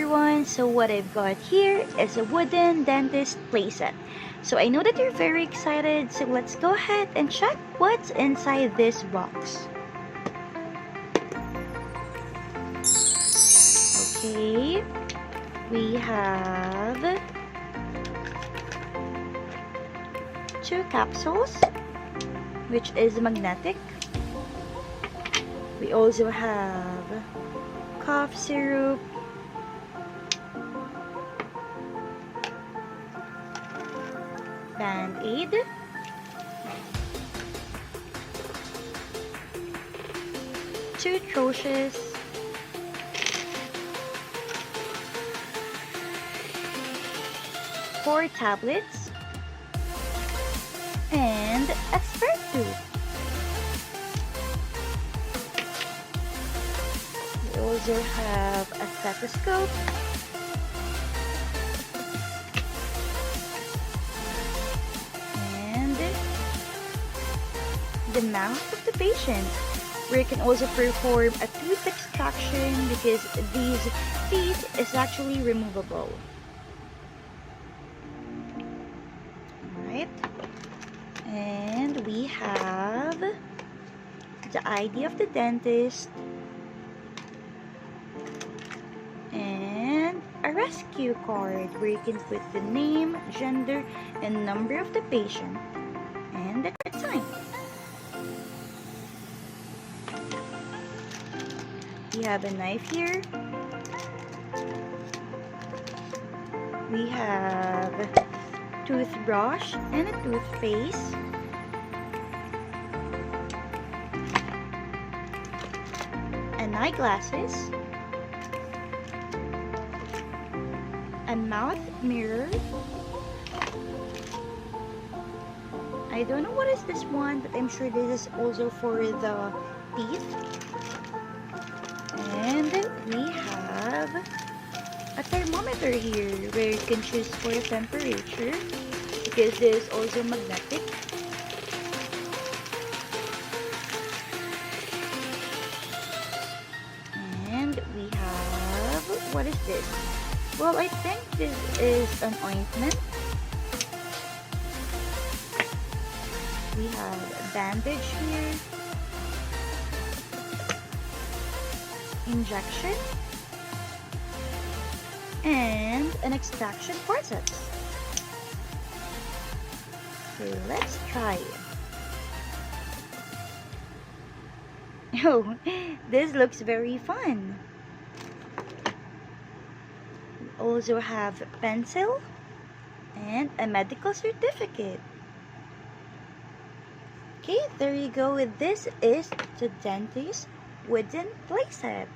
everyone, so what I've got here is a wooden dentist playset. So I know that you're very excited, so let's go ahead and check what's inside this box. Okay, we have 2 capsules, which is magnetic. We also have cough syrup, Band-Aid, toothbrushes, four tablets, and a spare tooth. We also have a stethoscope, and the mouth of the patient, where you can also perform a tooth extraction because these teeth is actually removable. Alright, and we have the ID of the dentist and a rescue card where you can put the name, gender, and number of the patient and the time. We have a knife here. We have a toothbrush and a toothpaste. And eyeglasses. A mouth mirror. I don't know what is this one, but I'm sure this is also for the teeth. And we have a thermometer here where you can choose for the temperature because this is also magnetic. And we have, what is this? Well, I think this is an ointment. We have a bandage here, injection, and an extraction forceps. So let's try it. Oh, this looks very fun. We also have a pencil and a medical certificate. Okay, there you go. This is the dentist wooden playset.